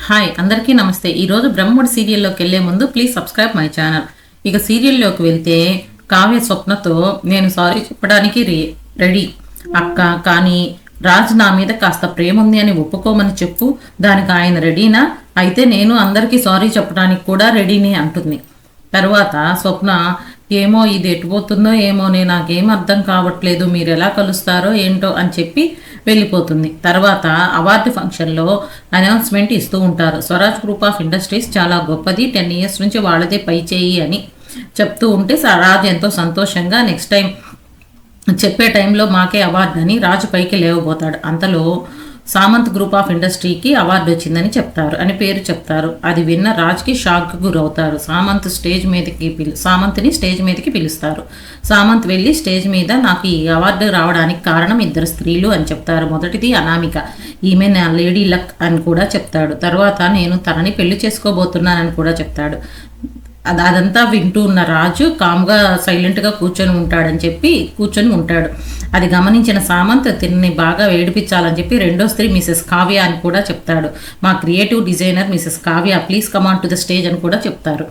Hi అందరికీ నమస్తే. ఈరోజు బ్రహ్మముడి సీరియల్లోకి వెళ్లే ముందు ప్లీజ్ సబ్స్క్రైబ్ మై ఛానల్. ఇక సీరియల్లోకి వెళ్తే కావ్య స్వప్నతో నేను సారీ చెప్పడానికి రెడీ అక్క, కానీ రాజ్ నా మీద కాస్త ప్రేమ ఉంది అని ఒప్పుకోమని చెప్పు, దానికి ఆయన రెడీనా? అయితే నేను అందరికీ సారీ చెప్పడానికి కూడా రెడీని అంటుంది. తర్వాత స్వప్న ఏమో ఇది ఎటుపోతుందో ఏమోనే, నాకేం అర్థం కావట్లేదు, మీరు ఎలా కలుస్తారో ఏంటో అని చెప్పి వెళ్ళిపోతుంది. తర్వాత అవార్డు ఫంక్షన్లో అనౌన్స్మెంట్ ఇస్తూ ఉంటారు. స్వరాజ్ గ్రూప్ ఆఫ్ ఇండస్ట్రీస్ చాలా గొప్పది, 10 years నుంచి వాళ్ళదే పై చేయి అని చెప్తూ ఉంటే రాజు ఎంతో సంతోషంగా నెక్స్ట్ టైం చెప్పే టైంలో మాకే అవార్డు అని రాజు పైకి లేవబోతాడు. అంతలో సామంత్ గ్రూప్ ఆఫ్ ఇండస్ట్రీకి అవార్డు వచ్చిందని చెప్తారు అని పేరు చెప్తారు. అది విన్న రాజ్కి షాక్కి గురవుతారు. సామంత్ని స్టేజ్ మీదకి పిలుస్తారు. సామంత్ వెళ్ళి స్టేజ్ మీద నాకు ఈ అవార్డు రావడానికి కారణం 2 స్త్రీలు అని చెప్తారు. మొదటిది అనామిక, ఈమె నా లేడీ లక్ అని కూడా చెప్తాడు. తర్వాత నేను తనని పెళ్లి చేసుకోబోతున్నానని కూడా చెప్తాడు. అదంతా వింటూ ఉన్న రాజు కామ్గా సైలెంట్గా కూర్చొని ఉంటాడు. అది గమనించిన సామంత్ తిన్ని బాగా ఏడిపించాలని చెప్పి 2వ స్త్రీ మిసెస్ కావ్య అని కూడా చెప్తాడు. మా creative designer Mrs Kavya, please come on to the stage అని కూడా చెప్తారు.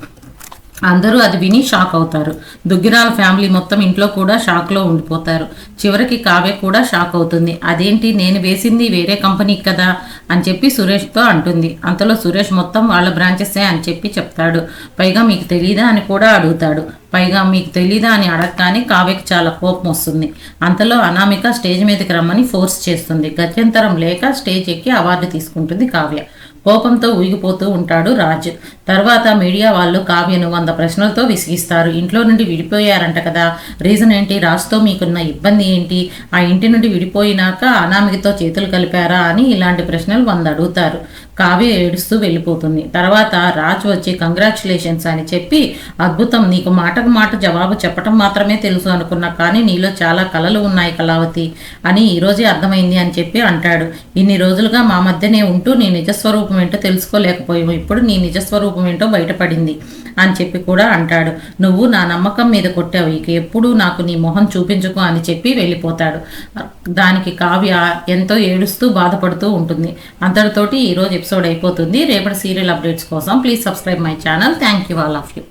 అందరూ అది విని షాక్ అవుతారు. దుగ్గిరాల ఫ్యామిలీ మొత్తం ఇంట్లో కూడా షాక్లో ఉండిపోతారు. చివరికి కావ్య కూడా షాక్ అవుతుంది. అదేంటి, నేను వేసింది వేరే కంపెనీకి కదా అని చెప్పి సురేష్తో అంటుంది. అంతలో సురేష్ మొత్తం వాళ్ళ బ్రాంచెసే అని చెప్పి చెప్తాడు. పైగా మీకు తెలీదా అని కూడా అడుగుతాడు. పైగా మీకు తెలీదా అని అడగగానే కావ్యకి చాలా కోపం వస్తుంది. అంతలో అనామిక స్టేజ్ మీదకి రమ్మని ఫోర్స్ చేస్తుంది. గత్యంతరం లేక స్టేజ్ ఎక్కి అవార్డు తీసుకుంటుంది కావ్య. కోపంతో ఊగిపోతూ ఉంటాడు రాజ్. తర్వాత మీడియా వాళ్ళు కావ్యను 100 ప్రశ్నలతో విసిగిస్తారు. ఇంట్లో నుండి విడిపోయారంట కదా, రీజన్ ఏంటి, రాజ్తో మీకున్న ఇబ్బంది ఏంటి, ఆ ఇంటి నుండి విడిపోయినాక అనామికతో చేతులు కలిపారా అని ఇలాంటి ప్రశ్నలు 100 అడుగుతారు. కావ్య ఏడుస్తూ వెళ్ళిపోతుంది. తర్వాత రాజ్ వచ్చి కంగ్రాచులేషన్స్ అని చెప్పి, అద్భుతం, నీకు మాటకు మాట జవాబు చెప్పటం మాత్రమే తెలుసు అనుకున్నా, కానీ నీలో చాలా కళలు ఉన్నాయి కళావతి అని ఈరోజే అర్థమైంది అని చెప్పి అంటాడు. ఇన్ని రోజులుగా మా మధ్యనే ఉంటూ నీ నిజస్వరూపం ఏంటో తెలుసుకోలేకపోయావు, ఇప్పుడు నీ నిజస్వరూపం ఏంటో బయటపడింది అని చెప్పి కూడా అంటాడు. నువ్వు నా నమ్మకం మీద కొట్టావు, ఇక ఎప్పుడు నాకు నీ మొహం చూపించుకో అని చెప్పి వెళ్ళిపోతాడు. దానికి కావ్య ఎంతో ఏడుస్తూ బాధపడుతూ ఉంటుంది. అంతటితోటి ఈరోజు ఎపిసోడ్ అయిపోతుంది. రేపటి సీరియల్ అప్డేట్స్ కోసం please subscribe my channel. Thank you all of you.